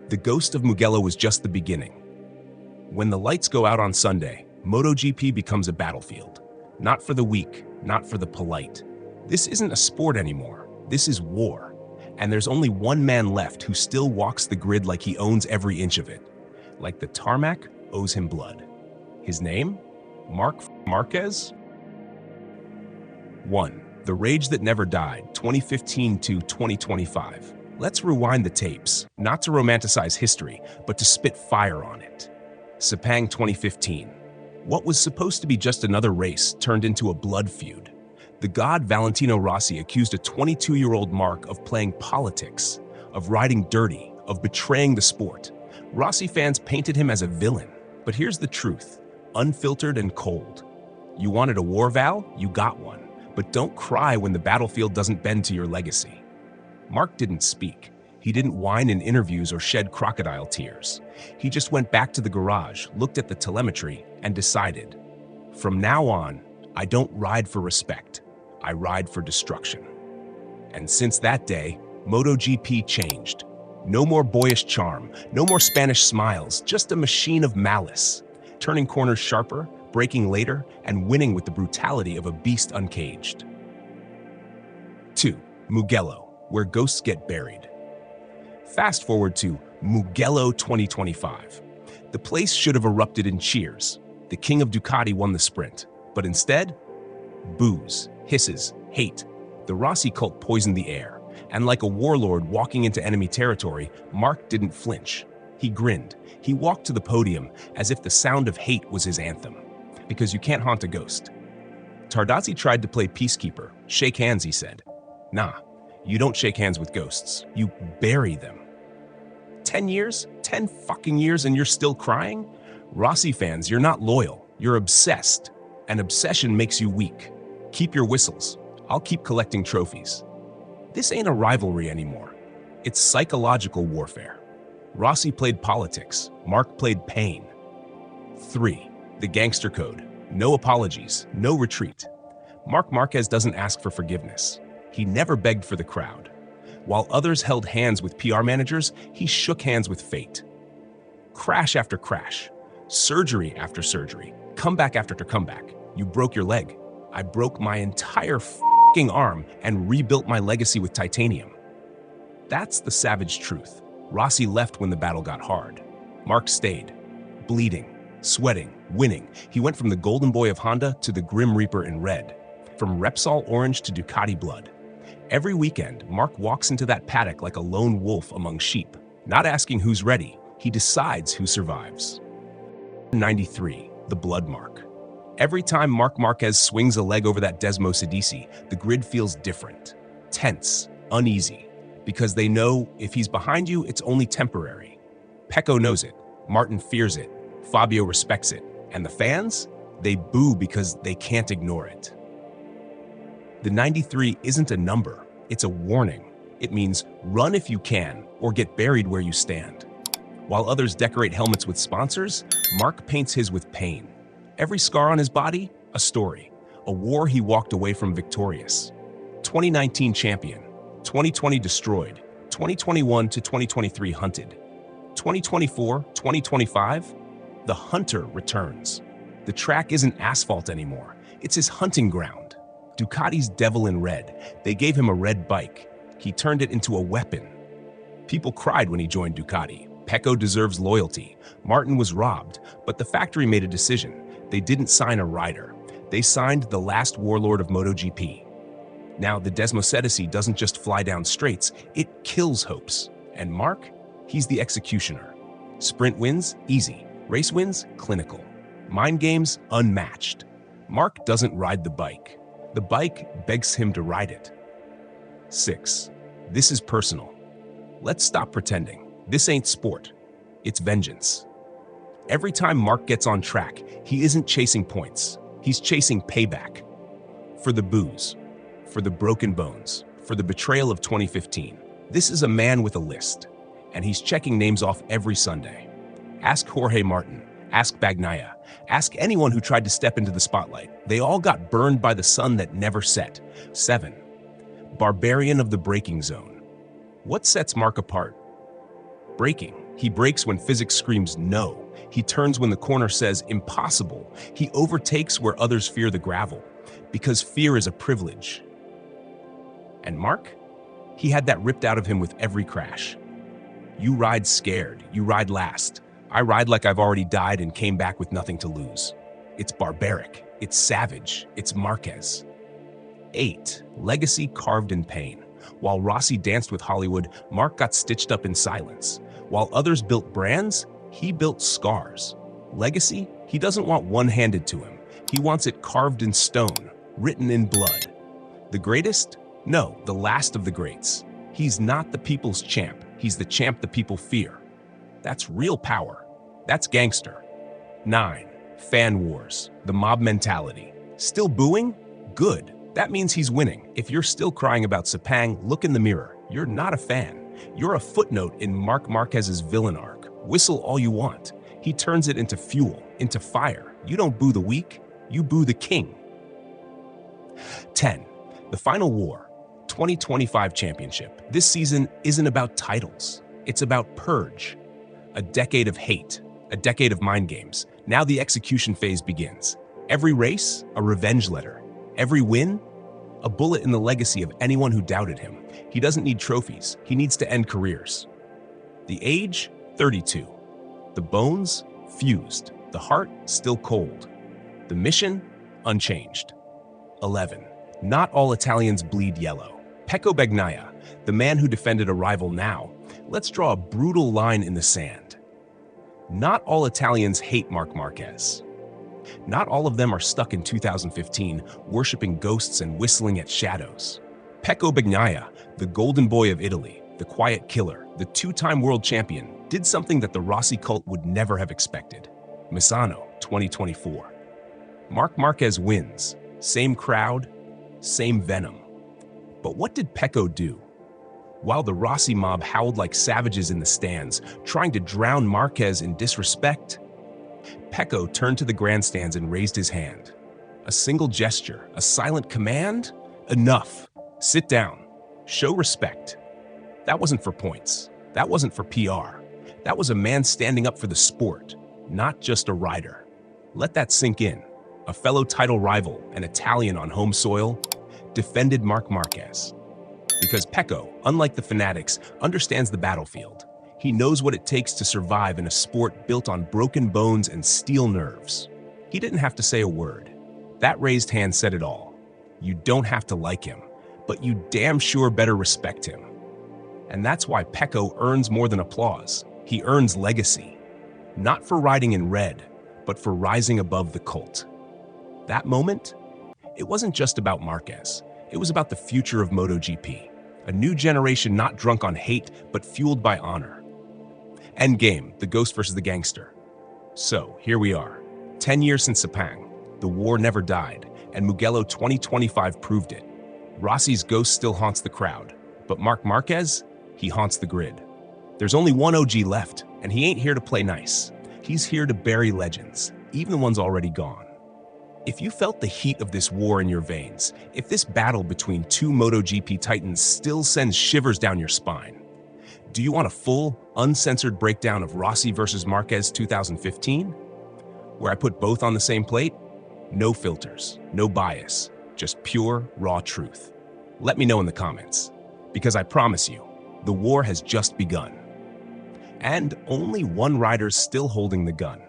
The ghost of Mugello was just the beginning. When the lights go out on Sunday, MotoGP becomes a battlefield. Not for the weak, not for the polite. This isn't a sport anymore. This is war. And there's only one man left who still walks the grid like he owns every inch of it. Like the tarmac owes him blood. His name? Marquez? 1. The Rage That Never Died, 2015 to 2025. Let's rewind the tapes, not to romanticize history, but to spit fire on it. Sepang 2015. What was supposed to be just another race turned into a blood feud. The god Valentino Rossi accused a 22-year-old Marc of playing politics, of riding dirty, of betraying the sport. Rossi fans painted him as a villain, but here's the truth, unfiltered and cold. You wanted a war vow? You got one, but don't cry when the battlefield doesn't bend to your legacy. Marc didn't speak. He didn't whine in interviews or shed crocodile tears. He just went back to the garage, looked at the telemetry, and decided, from now on, I don't ride for respect. I ride for destruction. And since that day, MotoGP changed. No more boyish charm, no more Spanish smiles, just a machine of malice, turning corners sharper, braking later, and winning with the brutality of a beast uncaged. 2. Mugello, where ghosts get buried. Fast forward to Mugello 2025. The place should have erupted in cheers. The king of Ducati won the sprint, but instead, boos, hisses, hate. The Rossi cult poisoned the air, and like a warlord walking into enemy territory, Marc didn't flinch. He grinned. He walked to the podium as if the sound of hate was his anthem. Because you can't haunt a ghost. Tardazzi tried to play peacekeeper. Shake hands, he said. Nah, you don't shake hands with ghosts. You bury them. 10 years? 10 fucking years and you're still crying? Rossi fans, you're not loyal. You're obsessed. And obsession makes you weak. Keep your whistles. I'll keep collecting trophies. This ain't a rivalry anymore. It's psychological warfare. Rossi played politics. Marc played pain. 3. The gangster code. No apologies. No retreat. Marc Marquez doesn't ask for forgiveness. He never begged for the crowd. While others held hands with PR managers, he shook hands with fate. Crash after crash. Surgery after surgery. Comeback after comeback. You broke your leg. I broke my entire f***ing arm and rebuilt my legacy with titanium. That's the savage truth. Rossi left when the battle got hard. Marc stayed. Bleeding, sweating, winning. He went from the golden boy of Honda to the Grim Reaper in red. From Repsol orange to Ducati blood. Every weekend, Marc walks into that paddock like a lone wolf among sheep. Not asking who's ready, he decides who survives. 93. The blood mark. Every time Marc Marquez swings a leg over that Desmo Cedici, the grid feels different. Tense, uneasy. Because they know if he's behind you, it's only temporary. Pecco knows it. Martin fears it. Fabio respects it. And the fans? They boo because they can't ignore it. The 93 isn't a number. It's a warning. It means run if you can or get buried where you stand. While others decorate helmets with sponsors, Marc paints his with pain. Every scar on his body, a story. A war he walked away from victorious. 2019 champion. 2020 destroyed. 2021 to 2023 hunted. 2024, 2025, the hunter returns. The track isn't asphalt anymore. It's his hunting ground. Ducati's devil in red. They gave him a red bike. He turned it into a weapon. People cried when he joined Ducati. Pecco deserves loyalty. Martin was robbed, but the factory made a decision. They didn't sign a rider. They signed the last warlord of MotoGP. Now, the Desmo Cedici doesn't just fly down straights, it kills hopes. And Marc? He's the executioner. Sprint wins? Easy. Race wins? Clinical. Mind games? Unmatched. Marc doesn't ride the bike. The bike begs him to ride it. 6. This is personal. Let's stop pretending. This ain't sport. It's vengeance. Every time Marc gets on track, he isn't chasing points. He's chasing payback. For the boos. For the broken bones. For the betrayal of 2015. This is a man with a list. And he's checking names off every Sunday. Ask Jorge Martin. Ask Bagnaia. Ask anyone who tried to step into the spotlight. They all got burned by the sun that never set. 7. Barbarian of the braking zone. What sets Marc apart? Braking. He brakes when physics screams no. He turns when the corner says impossible. He overtakes where others fear the gravel, because fear is a privilege. And Mark? He had that ripped out of him with every crash. You ride scared, you ride last. I ride like I've already died and came back with nothing to lose. It's barbaric, it's savage, it's Marquez. 8. Legacy carved in pain. While Rossi danced with Hollywood, Mark got stitched up in silence. While others built brands, he built scars. Legacy, he doesn't want one handed to him. He wants it carved in stone, written in blood. The greatest? No, the last of the greats. He's not the people's champ. He's the champ the people fear. That's real power. That's gangster. 9. Fan wars. The mob mentality. Still booing? Good. That means he's winning. If you're still crying about Sepang, look in the mirror. You're not a fan. You're a footnote in Marc Marquez's villain arc. Whistle all you want. He turns it into fuel, into fire. You don't boo the weak, you boo the king. 10. The Final War. 2025 championship. This season isn't about titles. It's about purge. A decade of hate. A decade of mind games. Now the execution phase begins. Every race, a revenge letter. Every win, a bullet in the legacy of anyone who doubted him. He doesn't need trophies. He needs to end careers. The age, 32. The bones, fused. The heart, still cold. The mission, unchanged. 11. Not all Italians bleed yellow. Pecco Bagnaia, the man who defended a rival now. Let's draw a brutal line in the sand. Not all Italians hate Marc Marquez. Not all of them are stuck in 2015, worshiping ghosts and whistling at shadows. Pecco Bagnaia, the golden boy of Italy, the quiet killer, the two-time world champion, did something that the Rossi cult would never have expected. Misano, 2024. Marc Marquez wins. Same crowd, same venom. But what did Pecco do? While the Rossi mob howled like savages in the stands, trying to drown Marquez in disrespect, Pecco turned to the grandstands and raised his hand. A single gesture, a silent command? Enough. Sit down. Show respect. That wasn't for points. That wasn't for PR. That was a man standing up for the sport, not just a rider. Let that sink in. A fellow title rival, an Italian on home soil, defended Marc Marquez. Because Pecco, unlike the fanatics, understands the battlefield. He knows what it takes to survive in a sport built on broken bones and steel nerves. He didn't have to say a word. That raised hand said it all. You don't have to like him, but you damn sure better respect him. And that's why Pecco earns more than applause. He earns legacy. Not for riding in red, but for rising above the cult. That moment, it wasn't just about Marquez. It was about the future of MotoGP. A new generation not drunk on hate, but fueled by honor. Endgame, the ghost versus the gangster. So, here we are. 10 years since Sepang. The war never died, and Mugello 2025 proved it. Rossi's ghost still haunts the crowd, but Marc Marquez, he haunts the grid. There's only one OG left, and he ain't here to play nice. He's here to bury legends, even the ones already gone. If you felt the heat of this war in your veins, if this battle between two MotoGP titans still sends shivers down your spine, do you want a full, uncensored breakdown of Rossi versus Marquez 2015? Where I put both on the same plate? No filters, no bias, just pure, raw truth. Let me know in the comments, because I promise you, the war has just begun. And only one rider's still holding the gun.